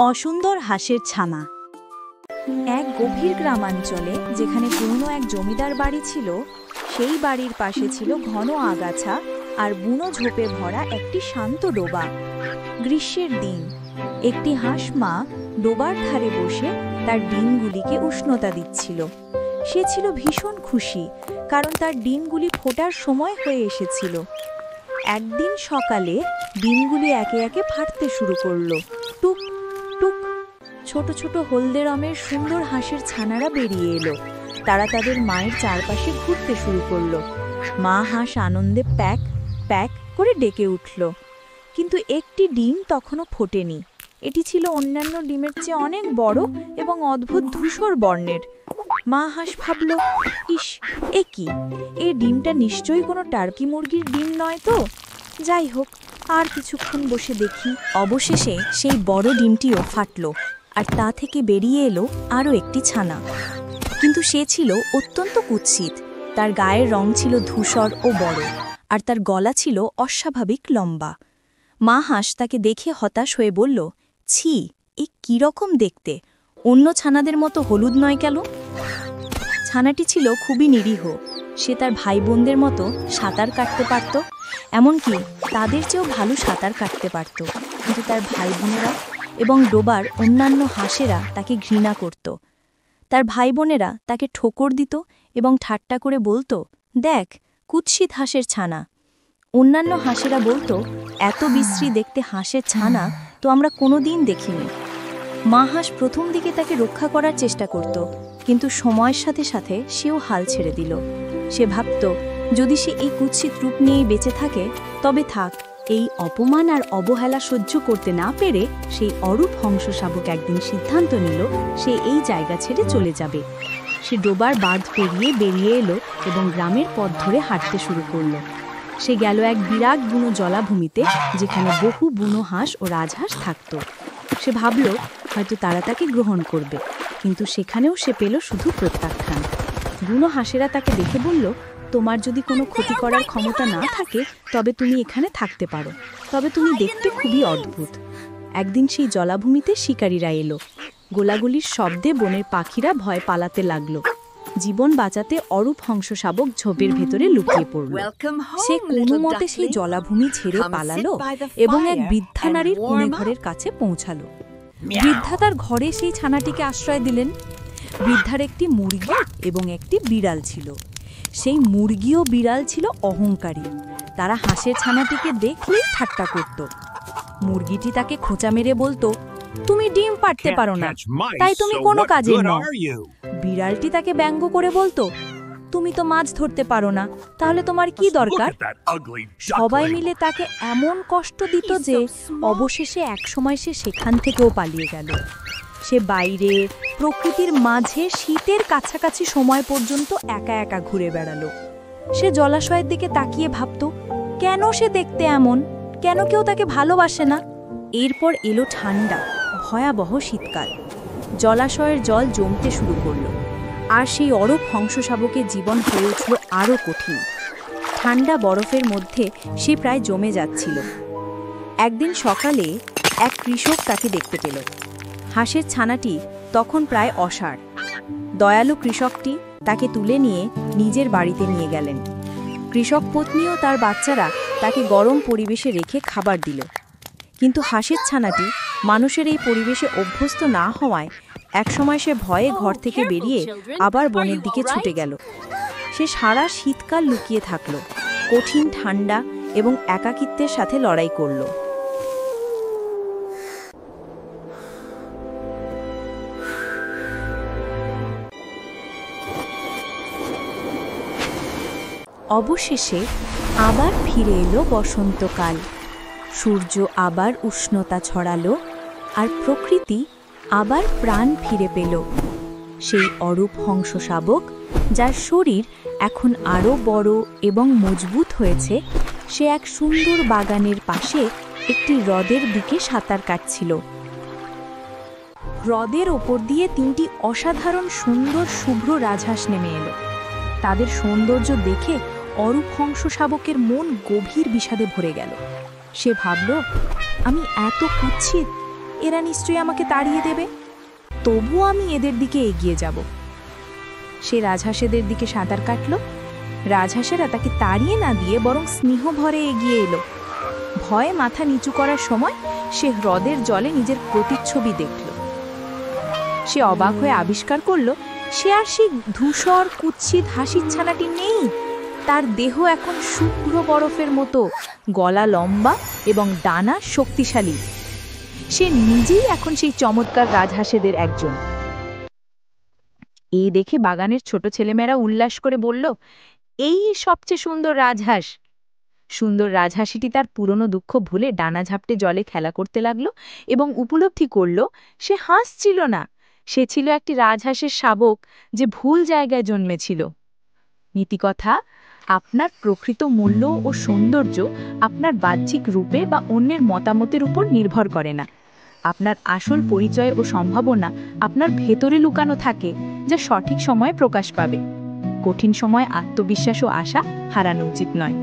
অসুন্দর হাঁসের ছানা। এক গভীর গ্রামাঞ্চলে যেখানে পুরনো এক জমিদার বাড়ি ছিল, সেই বাড়ির পাশে ছিল ঘন আগাছা আর বুনো ঝোপে ভরা একটি শান্ত ডোবা। গ্রীষ্মের দিন একটি হাঁস মা ডোবার ধারে বসে তার ডিমগুলিকে উষ্ণতা দিচ্ছিল। সে ছিল ভীষণ খুশি, কারণ তার ডিমগুলি ফোটার সময় হয়ে এসেছিল। একদিন সকালে ডিমগুলি একে একে ফাটতে শুরু করলো। টুক টুক ছোট ছোট হলদে রঙের সুন্দর হাঁসের ছানারা বেরিয়ে এলো। তারা তাদের মায়ের চারপাশে ঘুরতে শুরু করলো। মা হাঁস আনন্দে প্যাক প্যাক করে ডেকে উঠল। কিন্তু একটি ডিম তখনও ফোটেনি। এটি ছিল অন্যান্য ডিমের চেয়ে অনেক বড় এবং অদ্ভুত ধূসর বর্ণের। মা হাঁস ভাবল, ইস, এ কি? এই ডিমটা নিশ্চয়ই কোনো টার্কি মুরগির ডিম নয় তো। যাই হোক, আর কিছুক্ষণ বসে দেখি। অবশেষে সেই বড় ডিমটিও ফাটল, আর তা থেকে বেরিয়ে এলো আরও একটি ছানা। কিন্তু সে ছিল অত্যন্ত কুৎসিত। তার গায়ের রং ছিল ধূসর ও বড়, আর তার গলা ছিল অস্বাভাবিক লম্বা। মা হাঁস তাকে দেখে হতাশ হয়ে বলল, ছি, এ কীরকম দেখতে! অন্য ছানাদের মতো হলুদ নয় কেন? ছানাটি ছিল খুবই নিরীহ। সে তার ভাই বোনদের মতো সাঁতার কাটতে পারত, এমনকি তাদের চেয়েও ভালো সাঁতার কাটতে পারত। কিন্তু তার ভাই বোনেরা এবং ডোবার অন্যান্য হাঁসেরা তাকে ঘৃণা করত। তার ভাই বোনেরা তাকে ঠোকর দিত এবং ঠাট্টা করে বলতো, দেখ, কুৎসিত হাঁসের ছানা। অন্যান্য হাঁসেরা বলতো, এত বিশ্রী দেখতে হাঁসের ছানা তো আমরা কোনোদিন দেখিনি। মা হাঁস প্রথম দিকে তাকে রক্ষা করার চেষ্টা করত, কিন্তু সময়ের সাথে সাথে সেও হাল ছেড়ে দিল। সে ভাবত, যদি সে এই কুৎসিত রূপ নিয়েই বেঁচে থাকে তবে থাক। এই অপমান আর অবহেলা সহ্য করতে না পেরে সেই অরূপ হংস শাবক একদিন সিদ্ধান্ত নিল সে এই জায়গা ছেড়ে চলে যাবে। সে ডোবার বাঁধ পেরিয়ে বেরিয়ে এলো এবং গ্রামের পথ ধরে হাঁটতে শুরু করল। সে গেল এক বিরাট বুনো জলাভূমিতে, যেখানে বহু বুনো হাঁস ও রাজহাঁস থাকত। সে ভাবল হয়তো তারা তাকে গ্রহণ করবে, কিন্তু সেখানেও সে পেল শুধু প্রত্যাখ্যান। বুনো হাঁসেরা তাকে দেখে বলল, তোমার যদি কোনো ক্ষতি করার ক্ষমতা না থাকে তবে তুমি এখানে থাকতে পারো, তবে তুমি দেখতে খুবই অদ্ভুত। একদিন সেই জলাভূমিতে শিকারীরা এলো। গোলাগুলির শব্দে বনের পাখিরা ভয় পালাতে লাগলো। জীবন বাঁচাতে অরূপ হংস শাবক ঝোপের ভেতরে লুকিয়ে পড়ল। সে কোনো মতে সেই জলাভূমি ছেড়ে পালালো এবং এক বৃদ্ধা নারীর কোণে ঘরের কাছে পৌঁছালো। বৃদ্ধা তার ঘরে সেই ছানাটিকে আশ্রয় দিলেন। বৃদ্ধার একটি মুরগি এবং একটি বিড়াল ছিল। সেই মুরগি ও বিড়াল ছিল অহংকারী। তারা হাঁসের ছানাটিকে দেখলেই ঠাট্টা করত। মুরগিটি তাকে খোঁচা মেরে বলতো, তুমি ডিম পাড়তে পারো না, তাই তুমি কোনো কাজে নও। বিড়ালটি তাকে ব্যঙ্গ করে বলতো, তুমি তো মাছ ধরতে পারো না, তাহলে তোমার কি দরকার? সবাই মিলে তাকে এমন কষ্ট দিত যে অবশেষে একসময় সে সেখান থেকেও পালিয়ে গেল। সে বাইরে প্রকৃতির মাঝে শীতের কাছাকাছি সময় পর্যন্ত একা একা ঘুরে বেড়ালো। সে জলাশয়ের দিকে তাকিয়ে ভাবত, কেন সে দেখতে এমন, কেন কেউ তাকে ভালোবাসে না? এরপর এলো ঠান্ডা, ভয়াবহ শীতকাল। জলাশয়ের জল জমতে শুরু করল, আর সেই অরূপ হংস শাবকের জীবন হয়ে উঠল আরও কঠিন। ঠান্ডা বরফের মধ্যে সে প্রায় জমে যাচ্ছিল। একদিন সকালে এক কৃষক তাকে দেখতে পেল। হাঁসের ছানাটি তখন প্রায় অসাড়। দয়ালু কৃষকটি তাকে তুলে নিয়ে নিজের বাড়িতে নিয়ে গেলেন। কৃষক পত্নী ও তার বাচ্চারা তাকে গরম পরিবেশে রেখে খাবার দিল। কিন্তু হাঁসের ছানাটি মানুষের এই পরিবেশে অভ্যস্ত না হওয়ায় একসময় সে ভয়ে ঘর থেকে বেরিয়ে আবার বনের দিকে ছুটে গেল। সে সারা শীতকাল লুকিয়ে থাকল, কঠিন ঠান্ডা এবং একাকিত্বের সাথে লড়াই করল। অবশেষে আবার ফিরে এলো বসন্তকাল। সূর্য আবার উষ্ণতা ছড়ালো, আর প্রকৃতি আবার প্রাণ ফিরে পেল। সেই অরূপ হংস শাবক, যার শরীর এখন আরও বড় এবং মজবুত হয়েছে, সে এক সুন্দর বাগানের পাশে একটি হ্রদের দিকে সাঁতার কাটছিল। হ্রদের ওপর দিয়ে তিনটি অসাধারণ সুন্দর শুভ্র রাজহাঁস নেমে এলো। তাদের সৌন্দর্য দেখে অরূপ হংস শাবকের মন গভীর বিষাদে ভরে গেল। সে ভাবল, আমি এত কুৎসিত, এরা নিশ্চয়ই আমাকে তাড়িয়ে দেবে, তবুও আমি এদের দিকে এগিয়ে যাব। সে রাজহাঁসেদের দিকে সাঁতার কাটল। রাজহাঁসেরা তাকে তাড়িয়ে না দিয়ে বরং স্নেহ ভরে এগিয়ে এলো। ভয়ে মাথা নিচু করার সময় সে হ্রদের জলে নিজের প্রতিচ্ছবি দেখল। সে অবাক হয়ে আবিষ্কার করল সে আর সেই ধূসর কুৎসিত হাসির ছানাটি নেই। তার দেহ এখন শুভ্র বরফের মতো, গলা লম্বা এবং ডানা শক্তিশালী। সে নিজেই এখন সেই চমৎকার রাজহাঁসেদের একজন। এই দেখে বাগানের ছোট ছেলেমেয়েরা উল্লাস করে বলল, এই সবচেয়ে সুন্দর রাজহাঁস। সুন্দর রাজহাঁসিটি তার পুরনো দুঃখ ভুলে ডানা ঝাপটে জলে খেলা করতে লাগলো এবং উপলব্ধি করল সে হাসছিল না, সে ছিল একটি রাজহাঁসের শাবক যে ভুল জায়গায় জন্মেছিল। নীতিকথা: আপনার প্রকৃত মূল্য ও সৌন্দর্য আপনার বাহ্যিক রূপে বা অন্যের মতামতের উপর নির্ভর করে না। আপনার আসল পরিচয় ও সম্ভাবনা আপনার ভেতরে লুকানো থাকে, যা সঠিক সময়ে প্রকাশ পাবে। কঠিন সময় আত্মবিশ্বাস ও আশা হারানো উচিত নয়।